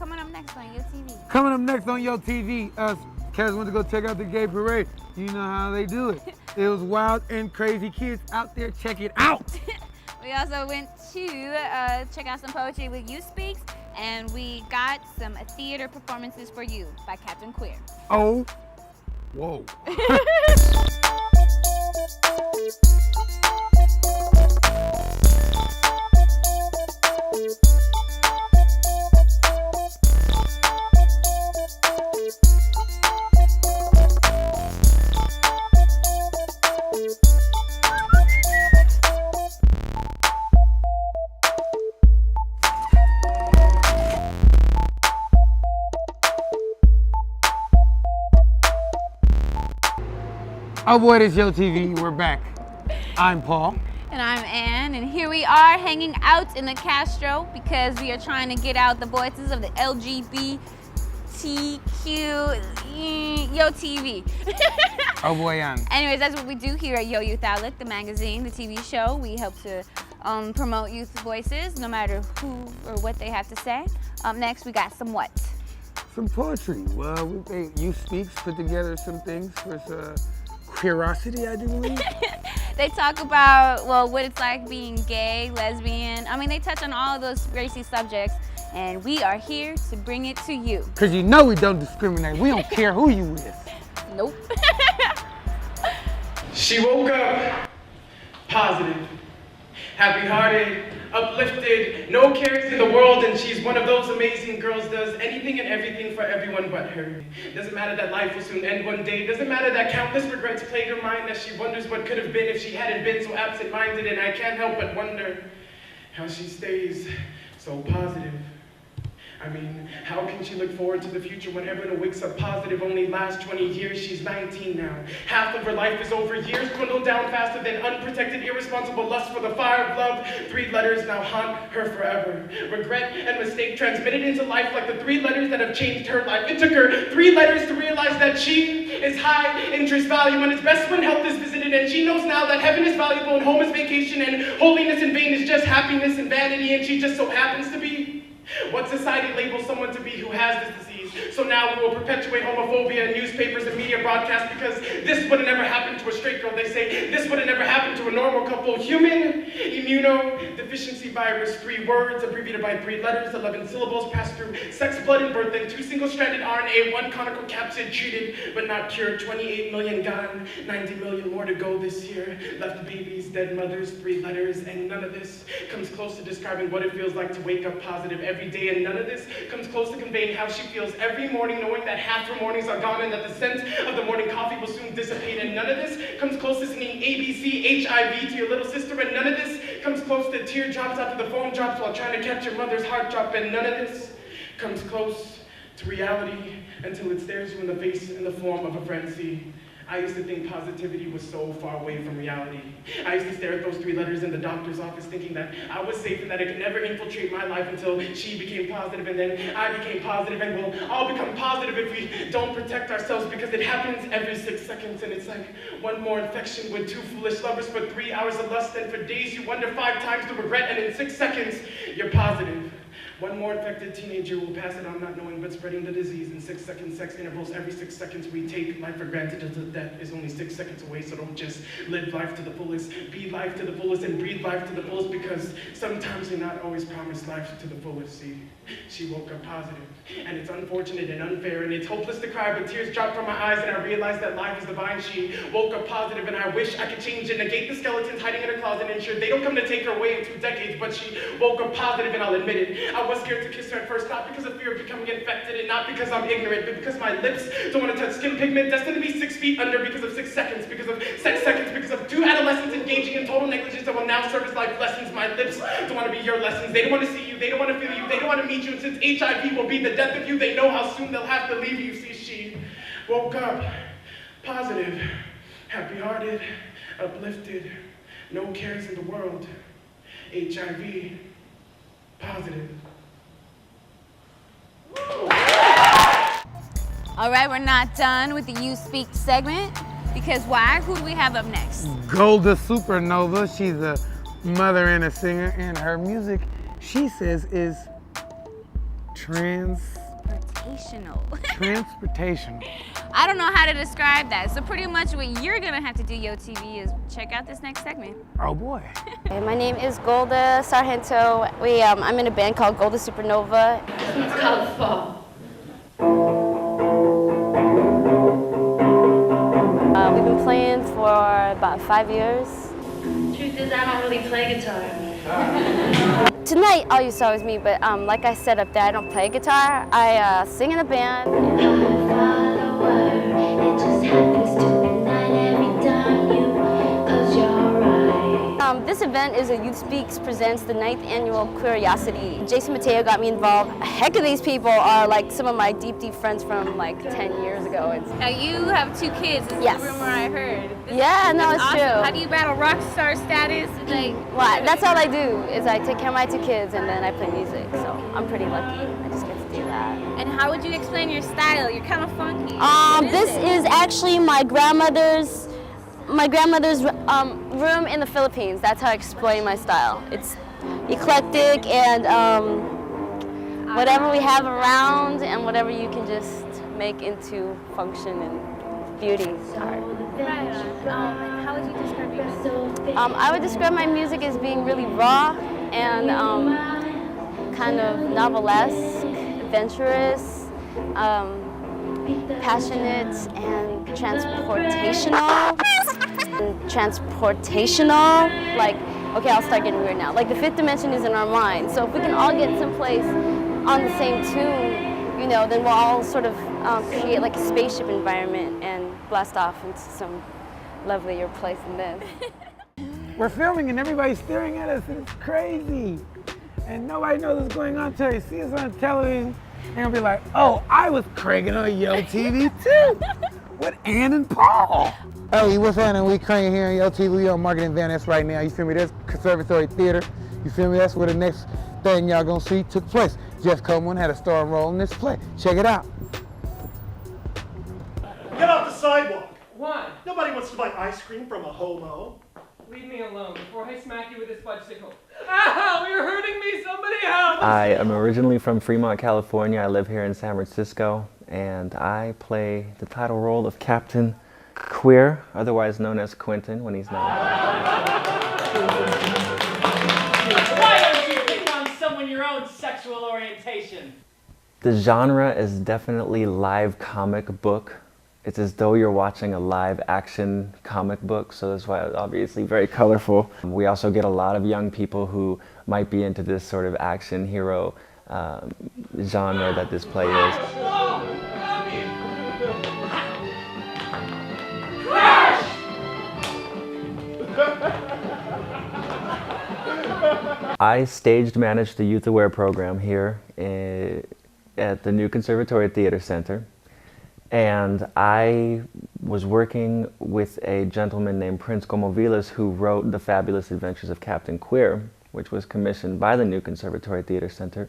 coming up next on YotV. Coming up next on YotV, us cats went to go check out the gay parade. You know how they do it. It was wild and crazy kids out there. Check it out. We also went to check out some poetry with You Speaks, and we got some theater performances for you by Captain Queer. Oh, whoa. Oh boy, this YotV, we're back. I'm Paul. And I'm Ann, and here we are hanging out in the Castro because we are trying to get out the voices of the LGBTQ YotV. Oh boy, Ann. Anyways, that's what we do here at Yo Youth Outlet, the magazine, the TV show. We help to promote youth voices, no matter who or what they have to say. Up next, we got some what? Some poetry. Well, You Speaks put together some things for Queerosity, I do believe. They talk about, well, what it's like being gay, lesbian. I mean, they touch on all of those racy subjects, and we are here to bring it to you. Because you know we don't discriminate. We don't care who you with. Nope. She woke up positive, happy-hearted, uplifted, no cares in the world, and she's one of those amazing girls, does anything and everything for everyone but her. Doesn't matter that life will soon end one day. Doesn't matter that countless regrets plague her mind as she wonders what could have been if she hadn't been so absent-minded, and I can't help but wonder how she stays so positive. I mean, how can she look forward to the future when everyone wakes up positive only lasts 20 years? She's 19 now. Half of her life is over. Years dwindle down faster than unprotected, irresponsible lust for the fire of love. 3 letters now haunt her forever. Regret and mistake transmitted into life like the 3 letters that have changed her life. It took her 3 letters to realize that she is high interest value and it's best when health is visited. And she knows now that heaven is valuable and home is vacation and holiness in vain is just happiness and vanity, and she just so happens to be what society labels someone to be who has this disease. So now we will perpetuate homophobia in newspapers and media broadcasts because this would have never happened to a straight girl, they say. This would have never happened to a normal couple. Human immunodeficiency virus, 3 words abbreviated by 3 letters, 11 syllables, passed through sex, blood, and birth, then 2 single-stranded RNA, 1 conical capsid, treated but not cured, 28 million gone, 90 million more to go this year. Left babies, dead mothers, 3 letters, and none of this comes close to describing what it feels like to wake up positive every day, and none of this comes close to conveying how she feels every morning, knowing that half her mornings are gone and that the scent of the morning coffee will soon dissipate, and none of this comes close to singing ABC HIV to your little sister, and none of this comes close to teardrops after the phone drops while trying to catch your mother's heart drop, and none of this comes close to reality until it stares you in the face in the form of a frenzy. I used to think positivity was so far away from reality. I used to stare at those 3 letters in the doctor's office thinking that I was safe and that it could never infiltrate my life until she became positive, and then I became positive, and we'll all become positive if we don't protect ourselves, because it happens every 6 seconds, and it's like one more infection with 2 foolish lovers for 3 hours of lust, and for days you wonder 5 times the regret, and in 6 seconds you're positive. One more infected teenager will pass it on not knowing but spreading the disease in 6-second sex intervals. Every 6 seconds we take life for granted until death is only 6 seconds away. So don't just live life to the fullest, be life to the fullest, and breathe life to the fullest, because sometimes you're not always promised life to the fullest. See, she woke up positive, and it's unfortunate and unfair, and it's hopeless to cry, but tears drop from my eyes, and I realize that life is divine. She woke up positive, and I wish I could change and negate the skeletons hiding in her closet and ensure they don't come to take her away in 2 decades, but she woke up positive, and I'll admit it. I was scared to kiss her at first, not because of fear of becoming infected, and not because I'm ignorant, but because my lips don't want to touch skin pigment destined to be 6 feet under, because of 6 seconds, because of 6 seconds, because of 2 adolescents engaging in total negligence that will now serve as life lessons. My lips don't want to be your lessons. They don't want to see you, they don't want to feel you, they don't want to meet you, and since HIV will be the death of you, they know how soon they'll have to leave you. See, she woke up positive, happy-hearted, uplifted, no cares in the world, HIV positive. All right, we're not done with the You Speak segment, because why? Who do we have up next? Golda Supernova. She's a mother and a singer, and her music, she says, is Transportational. Transportational. I don't know how to describe that. So pretty much what you're gonna have to do, YoTV, is check out this next segment. Oh boy. Hey, my name is Golda Sargento. I'm in a band called Golda Supernova. It's called Fall. We've been playing for about 5 years. Truth is, I don't really play guitar. Tonight, all you saw was me, but like I said up there, I don't play guitar. I sing in a band. It just happens to be night every time you close your eyes. This event is a Youth Speaks Presents the 9th Annual Curiosity. Jason Mateo got me involved. A heck of these people are like some of my deep, deep friends from like 10 years ago. Now you have 2 kids. This Yes. is the rumor I heard. Yeah, no, it's Awesome. true. How do you battle rock star status? Like, Well, that's all I do, is I take care of my 2 kids and then I play music. So I'm pretty lucky. I just get to do that. and how would you explain your style? You're kind of funky. This is actually my grandmother's room in the Philippines. That's how I explain my style. It's eclectic and whatever we have around and whatever you can just make into function and beauty art. Right on. How would you describe your music? I would describe my music as being really raw and kind of novelesque, adventurous, passionate, and transportational. Like, okay, I'll start getting weird now. Like the 5th dimension is in our mind. So if we can all get someplace on the same tune, you know, then we'll all sort of create like a spaceship environment and blast off into some lovelier place than this. We're filming and everybody's staring at us and it's crazy. And nobody knows what's going on until they see us on television and they'll be like, oh, I was cranking on YoTV too with Ann and Paul. Hey, what's happening? We cranking here on YoTV. We on Marketing Van Ness right now. You feel me? There's Conservatory Theater. You feel me? That's where the next thing y'all gonna see took place. Jeff Coleman had a starring role in this play. Check it out. Get off the sidewalk. Why? Nobody wants to buy ice cream from a homo. Leave me alone before I smack you with this fudgesicle. Ow! You're hurting me! Somebody help! I am originally from Fremont, California. I live here in San Francisco, and I play the title role of Captain Queer, otherwise known as Quentin when he's not. Why don't you pick on someone your own sexual orientation? The genre is definitely live comic book. It's as though you're watching a live action comic book, so that's why it's obviously very colorful. We also get a lot of young people who might be into this sort of action hero genre that this play is. I staged managed the Youth Aware program here at the new Conservatory Theater Center. And I was working with a gentleman named Prince Gomovilas who wrote The Fabulous Adventures of Captain Queer, which was commissioned by the new Conservatory Theater Center.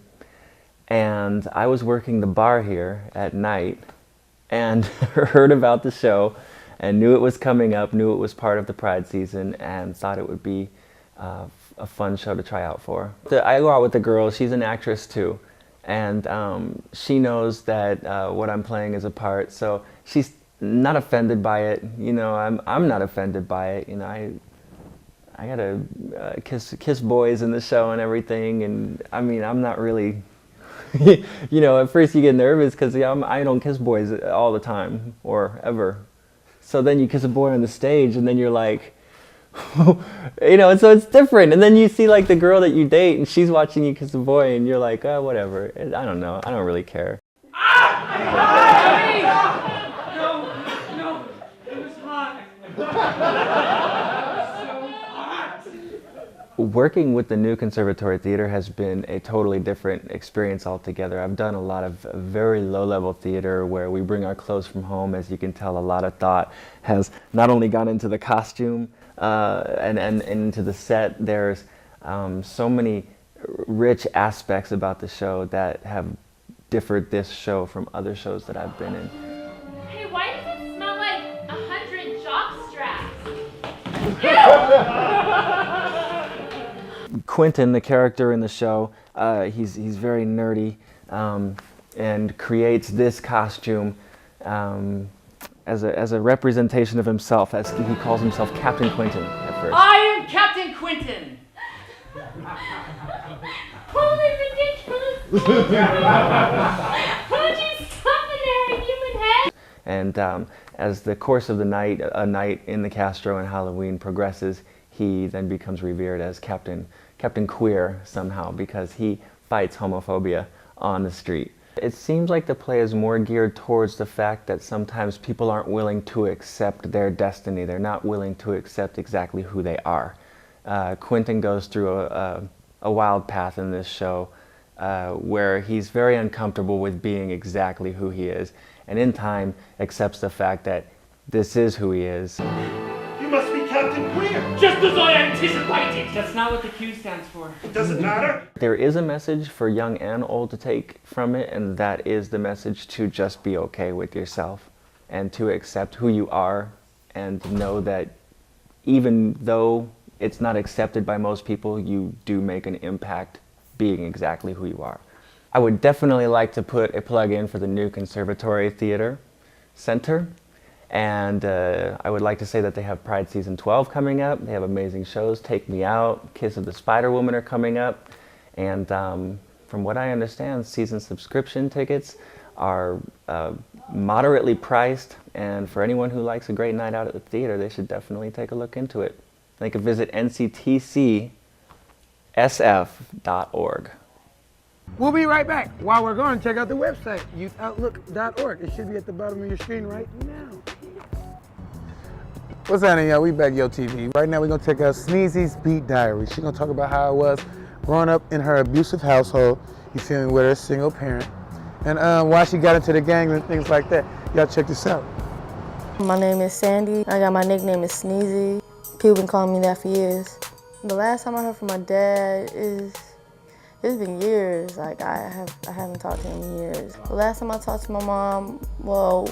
And I was working the bar here at night and heard about the show and knew it was coming up, knew it was part of the Pride season, and thought it would be a fun show to try out for. I go out with the girl, she's an actress too. And she knows that what I'm playing is a part, so she's not offended by it. You know, I'm not offended by it. You know, I gotta kiss boys in the show and everything, and I mean, I'm not really. You know, at first you get nervous because I don't kiss boys all the time or ever. So then you kiss a boy on the stage, and then you're like. You know, so it's different. And then you see like the girl that you date and she's watching you kiss a boy and you're like, oh, whatever. I don't know. I don't really care. No, it was hot. So hot. Working with the new Conservatory Theater has been a totally different experience altogether. I've done a lot of very low-level theater where we bring our clothes from home. As you can tell, a lot of thought has not only gone into the costume, and into the set. There's so many rich aspects about the show that have differed this show from other shows that I've been in. Hey, why does it smell like 100 jock straps? Quentin, the character in the show, he's very nerdy. and creates this costume as a representation of himself, as he calls himself Captain Quentin at first. I am Captain Quentin! Holy ridiculous! Why'd you stop in there, human head? And as the course of the night, a night in the Castro and Halloween progresses, he then becomes revered as Captain Queer somehow, because he fights homophobia on the street. It seems like the play is more geared towards the fact that sometimes people aren't willing to accept their destiny. They're not willing to accept exactly who they are. Quentin goes through a wild path in this show where he's very uncomfortable with being exactly who he is, and in time accepts the fact that this is who he is. You must be Captain Queer. Just as I anticipated! That's not what the Q stands for. Does it matter? There is a message for young and old to take from it, and that is the message to just be okay with yourself and to accept who you are and know that even though it's not accepted by most people, you do make an impact being exactly who you are. I would definitely like to put a plug in for the new Conservatory Theater Center. And I would like to say that they have Pride Season 12 coming up. They have amazing shows. Take Me Out, Kiss of the Spider Woman are coming up. And from what I understand, season subscription tickets are moderately priced. And for anyone who likes a great night out at the theater, they should definitely take a look into it. They can visit nctcsf.org. We'll be right back. While we're going, check out the website, youthoutlook.org. It should be at the bottom of your screen right now. What's happening, y'all? We back, YoTV. Right now, we're going to check out Sneezy's Beat Diary. She's going to talk about how it was growing up in her abusive household, you feel me, with her single parent, and why she got into the gang and things like that. Y'all check this out. My name is Sandy. I got my nickname is Sneezy. People been calling me that for years. The last time I heard from my dad it's been years. Like I haven't talked to him in years. The last time I talked to my mom, well,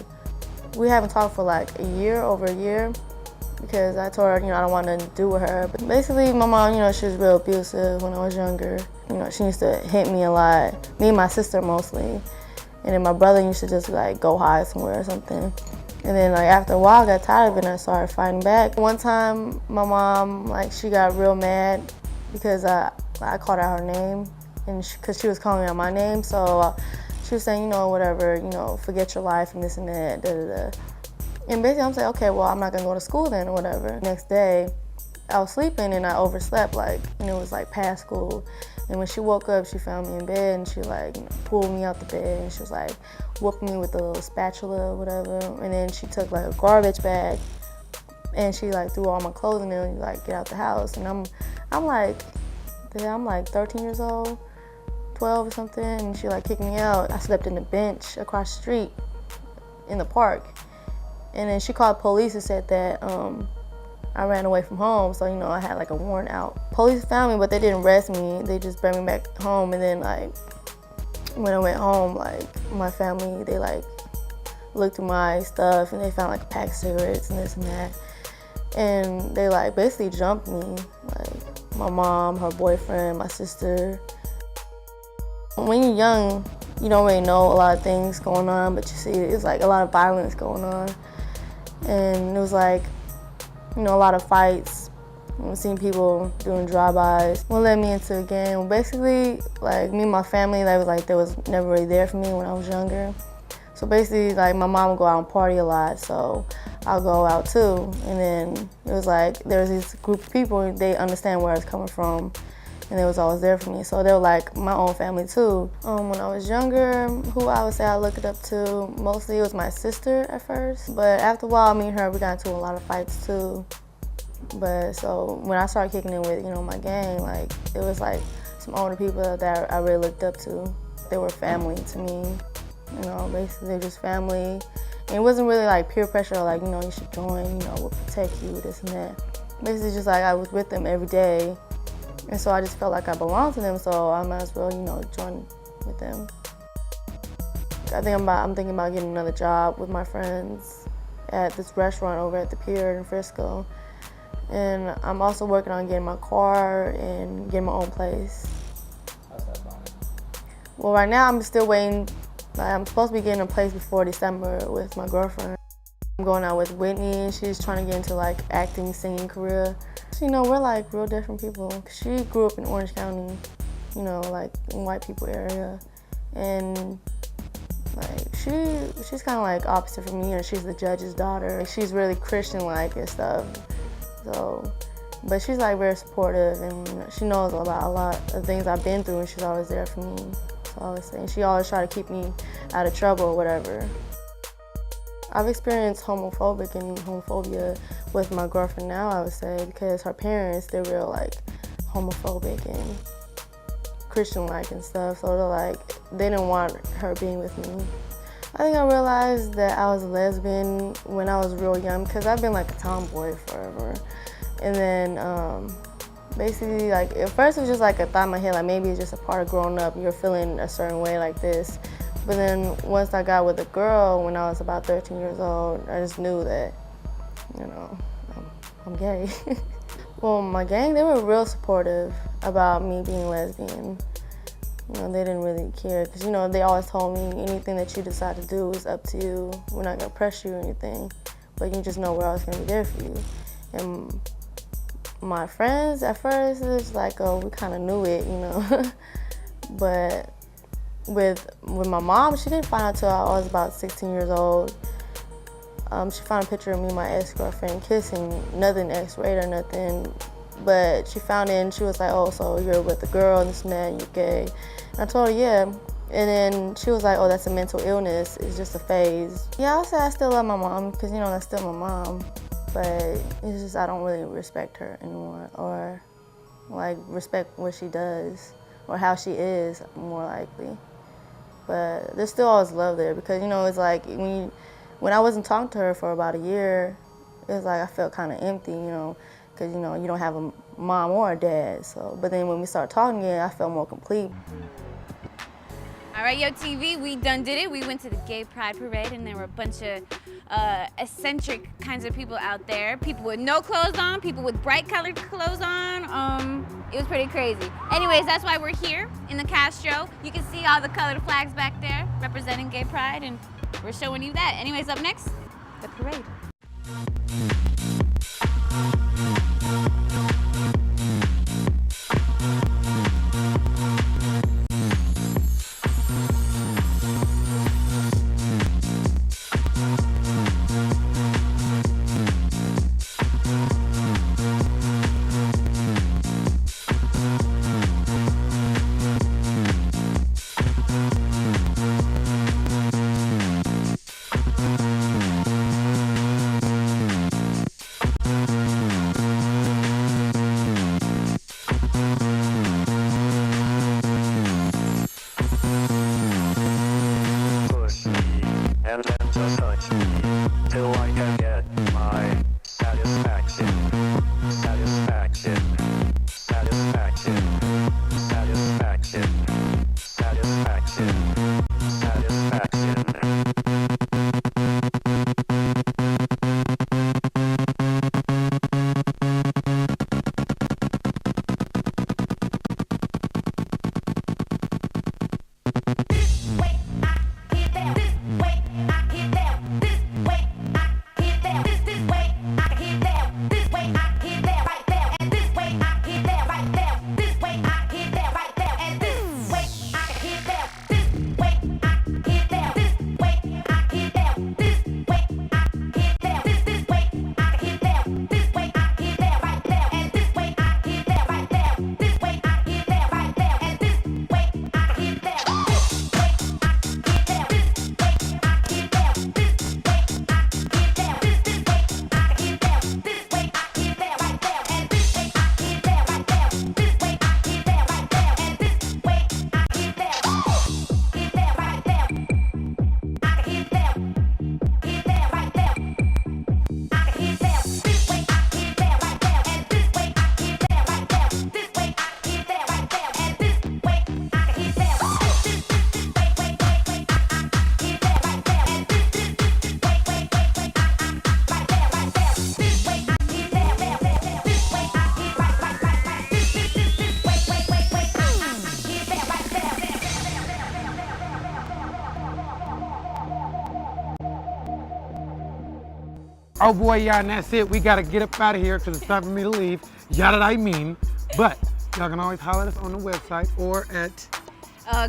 we haven't talked for like over a year, because I told her, I don't want nothing to do with her. But basically, my mom, she was real abusive when I was younger. She used to hit me a lot. Me and my sister mostly. And then my brother used to just like go hide somewhere or something. And then like after a while, I got tired of it and I started fighting back. One time, my mom, she got real mad because I called out her name, and because she was calling out my name. So she was saying, whatever, forget your life and this and that, da-da-da. And basically I'm saying, okay, well, I'm not gonna go to school then or whatever. Next day, I was sleeping and I overslept, and it was like past school. And when she woke up, she found me in bed and she pulled me out the bed and she was like whooping me with a little spatula or whatever. And then she took like a garbage bag and she threw all my clothes in there and get out the house. And I'm like 13 years old, 12 or something, and she kicked me out. I slept in the bench across the street in the park. And then she called police and said that I ran away from home, so I had a warrant out. Police found me, but they didn't arrest me. They just brought me back home. And then when I went home, my family, they looked through my stuff and they found a pack of cigarettes and this and that. And they basically jumped me, my mom, her boyfriend, my sister. When you're young, you don't really know a lot of things going on, but you see it's a lot of violence going on. And it was a lot of fights. Seeing people doing drive-bys. What led me into the gang? Well, basically, me and my family, they was never really there for me when I was younger. So basically, my mom would go out and party a lot, so I'll go out too. And then it was there was this group of people, they understand where I was coming from, and they was always there for me. So they were my own family too. When I was younger, who I would say I looked up to, mostly it was my sister at first. But after a while, me and her, we got into a lot of fights too. But so when I started kicking in with, my gang, it was some older people that I really looked up to. They were family to me. Basically they're just family. And it wasn't really peer pressure, you should join, we'll protect you, this and that. Basically just I was with them every day. And so I just felt like I belonged to them, so I might as well, join with them. I'm thinking about getting another job with my friends at this restaurant over at the pier in Frisco. And I'm also working on getting my car and getting my own place. How's that going? Well, right now I'm still waiting. I'm supposed to be getting a place before December with my girlfriend. I'm going out with Whitney. She's trying to get into like acting, singing career. You know, we're like real different people. She grew up in Orange County, you know, like in white people area. And like she's kind of like opposite from me, and she's the judge's daughter. She's really Christian-like and stuff. So, but she's like very supportive, and she knows about a lot of things I've been through, and she's always there for me. So I always say, and she always try to keep me out of trouble or whatever. I've experienced homophobia with my girlfriend now, I would say, because her parents, they're real like homophobic and Christian-like and stuff, so they're like, they didn't want her being with me. I think I realized that I was a lesbian when I was real young, because I've been like a tomboy forever. And then basically, like, at first it was just like a thought in my head, like maybe it's just a part of growing up, you're feeling a certain way like this. But then once I got with a girl when I was about 13 years old, I just knew that, you know, I'm gay. Well, my gang, they were real supportive about me being lesbian. You know, they didn't really care, because, you know, they always told me anything that you decide to do is up to you. We're not going to pressure you or anything, but you just know we're always going to be there for you. And my friends, at first, it was like, oh, we kind of knew it, you know. But with my mom, she didn't find out till I was about 16 years old. She found a picture of me and my ex-girlfriend kissing, nothing X-rated or nothing, but she found it and she was like, oh, so you're with a girl and this and that, and you're gay. And I told her, yeah. And then she was like, oh, that's a mental illness, it's just a phase. Yeah, I'll say I still love my mom, because, you know, that's still my mom, but it's just I don't really respect her anymore, or like respect what she does, or how she is, more likely. But there's still always love there, because, you know, it's like when I wasn't talking to her for about a year, it was like I felt kind of empty, you know, because, you know, you don't have a mom or a dad. So, but then when we started talking again, I felt more complete. All right, YOTV, we done did it. We went to the Gay Pride Parade, and there were a bunch of eccentric kinds of people out there. People with no clothes on, people with bright colored clothes on. It was pretty crazy. Anyways, that's why we're here in the Castro. You can see all the colored flags back there representing Gay Pride, and we're showing you that. Anyways, up next, the parade. This way I get down. Oh boy, yeah, and that's it. We gotta get up out of here because it's time for me to leave. Yada I mean. But y'all can always holler at us on the website or at...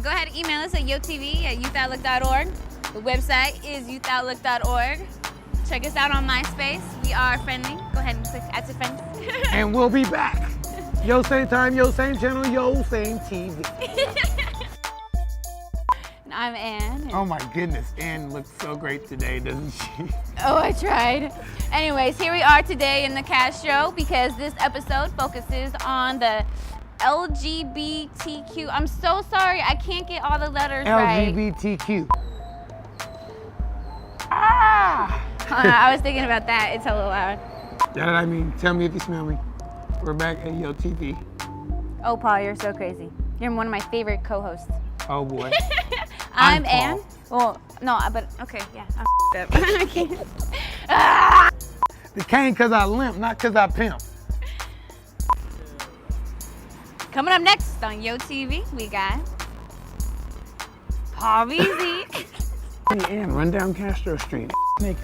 Go ahead and email us at yotv@youthOutlook.org. The website is youthOutlook.org. Check us out on MySpace. We are friendly. Go ahead and click add to friends. And we'll be back. Yo, same time, yo, same channel, yo, same TV. I'm Ann. Oh my goodness, Ann looks so great today, doesn't she? Oh, I tried. Anyways, here we are today in the Cast Show because this episode focuses on the LGBTQ. I'm so sorry, I can't get all the letters right. LGBTQ. Ah! I was thinking about that. It's hella loud. Yada I mean. Tell me if you smell me. We're back at Yo TV. Oh, Paul, you're so crazy. You're one of my favorite co-hosts. Oh boy. I'm Paul. Ann. Well, no, but okay, yeah. I'm up. I can't. Ah! The cane because I limp, not because I pimp. Coming up next on Yo TV, we got Paul BZ. Hey, Ann, run down Castro Street. Naked.